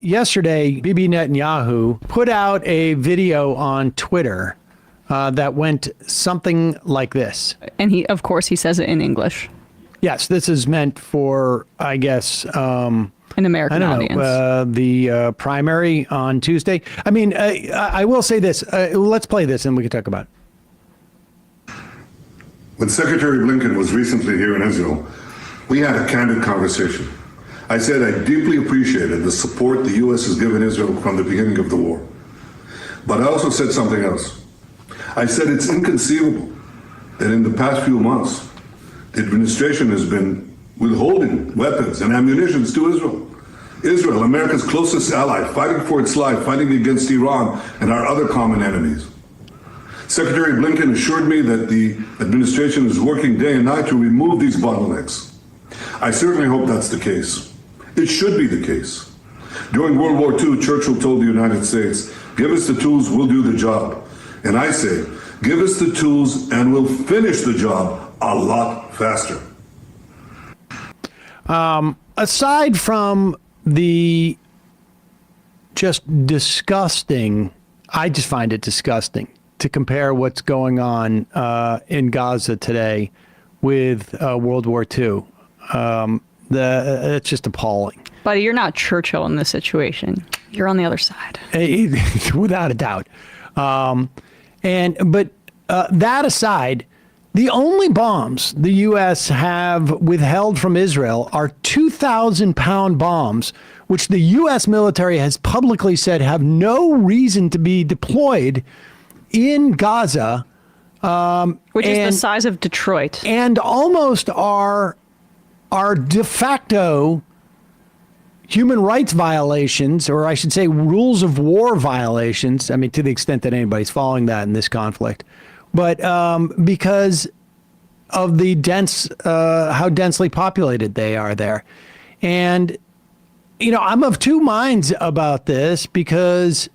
yesterday, Bibi Netanyahu put out a video on Twitter that went something like this. And he, of course, he says it in English. Yes, this is meant for, I guess, an American audience. The primary on Tuesday. I mean, I will say this. Let's play this and we can talk about it. When Secretary Blinken was recently here in Israel, we had a candid conversation. I said I deeply appreciated the support the U.S. has given Israel from the beginning of the war. But I also said something else. I said it's inconceivable that in the past few months, the administration has been withholding weapons and ammunition to Israel. Israel, America's closest ally, fighting for its life, fighting against Iran and our other common enemies. Secretary Blinken assured me that the administration is working day and night to remove these bottlenecks. I certainly hope that's the case. It should be the case. During World War II, Churchill told the United States, give us the tools, we'll do the job. And I say, give us the tools and we'll finish the job a lot faster. Aside from the just disgusting, I just find it disgusting to compare what's going on in Gaza today with World War II. It's just appalling. Buddy, you're not Churchill in this situation. You're on the other side. Without a doubt. But that aside, the only bombs the U.S. have withheld from Israel are 2,000-pound bombs, which the U.S. military has publicly said have no reason to be deployed in Gaza. Which is the size of Detroit. And almost are de facto human rights violations, or I should say rules of war violations. I mean, to the extent that anybody's following that in this conflict. But because of the how densely populated they are there. And, you know, I'm of two minds about this because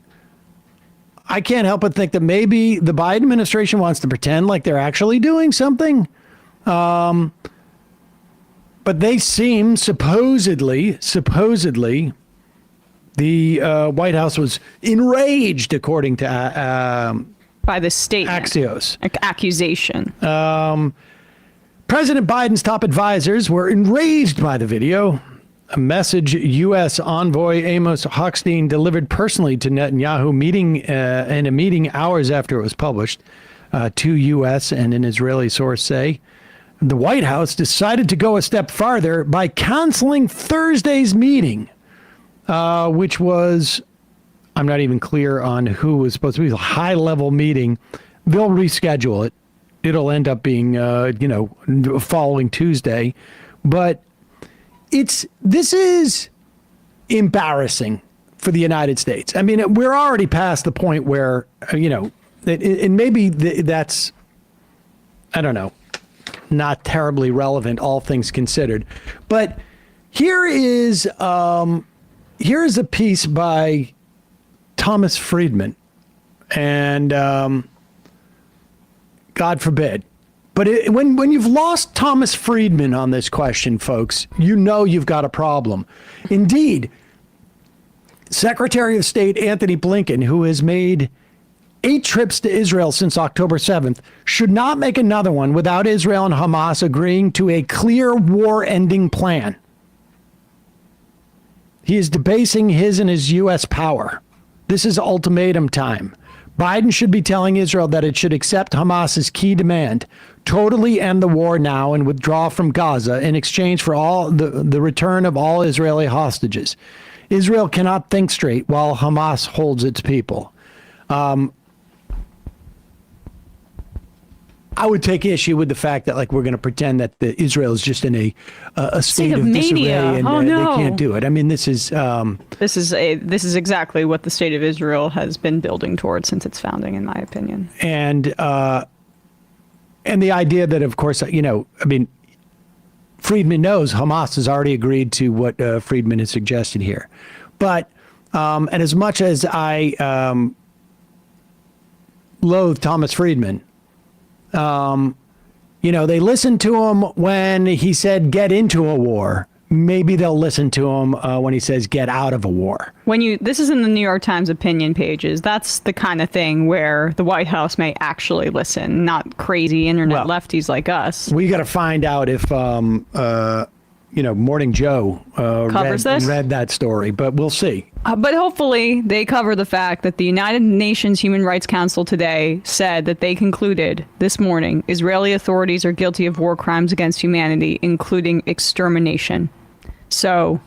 I can't help but think that maybe the Biden administration wants to pretend like they're actually doing something. But they seem supposedly, the White House was enraged, according to by the statement. Axios. Accusation. President Biden's top advisors were enraged by the video. A message U.S. envoy Amos Hochstein delivered personally to Netanyahu in a meeting hours after it was published. Two U.S. and an Israeli source say the White House decided to go a step farther by canceling Thursday's meeting, which was, I'm not even clear on who was supposed to be a high-level meeting. They'll reschedule it. It'll end up being, following Tuesday. But this is embarrassing for the United States. I mean, we're already past the point where, and maybe that's, I don't know, not terribly relevant, all things considered. But here's a piece by Thomas Friedman, and God forbid. But when you've lost Thomas Friedman on this question, folks, you know you've got a problem. Indeed, Secretary of State Antony Blinken, who has made 8 trips to Israel since October 7th, should not make another one without Israel and Hamas agreeing to a clear war-ending plan. He is debasing his and his U.S. power. This is ultimatum time. Biden should be telling Israel that it should accept Hamas's key demand, totally end the war now and withdraw from Gaza in exchange for all the return of all Israeli hostages. Israel cannot think straight while Hamas holds its people. I would take issue with the fact that, like, we're going to pretend that Israel is just in a state of disarray and they can't do it. I mean, this is exactly what the state of Israel has been building towards since its founding, in my opinion. And the idea that, of course, Friedman knows Hamas has already agreed to what Friedman has suggested here. But and as much as I loathe Thomas Friedman, they listened to him when he said get into a war maybe they'll listen to him when he says get out of a war. This is in the New York Times opinion pages. That's the kind of thing where the White House may actually listen, not crazy internet lefties like us. We got to find out if Morning Joe read that story, but we'll see. But hopefully they cover the fact that the United Nations Human Rights Council today said that they concluded this morning Israeli authorities are guilty of war crimes against humanity, including extermination. So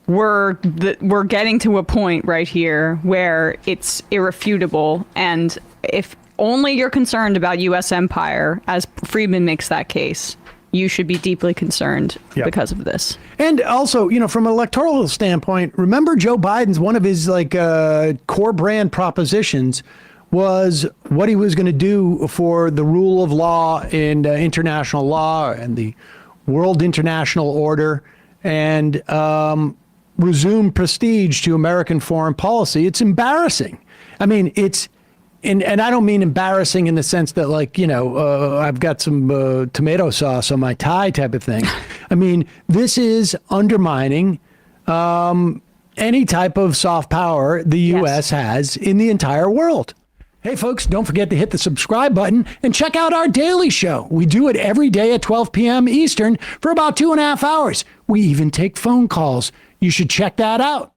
we're getting to a point right here where it's irrefutable. And if only you're concerned about U.S. empire, as Friedman makes that case, you should be deeply concerned because of this. And also, from an electoral standpoint, remember Joe Biden's, one of his core brand propositions was what he was going to do for the rule of law and international law and the world international order and resume prestige to American foreign policy. It's embarrassing. I mean, and I don't mean embarrassing in the sense that I've got some tomato sauce on my tie type of thing. I mean, this is undermining any type of soft power the U.S. has in the entire world. Hey, folks, don't forget to hit the subscribe button and check out our daily show. We do it every day at 12 p.m. Eastern for about 2.5 hours. We even take phone calls. You should check that out.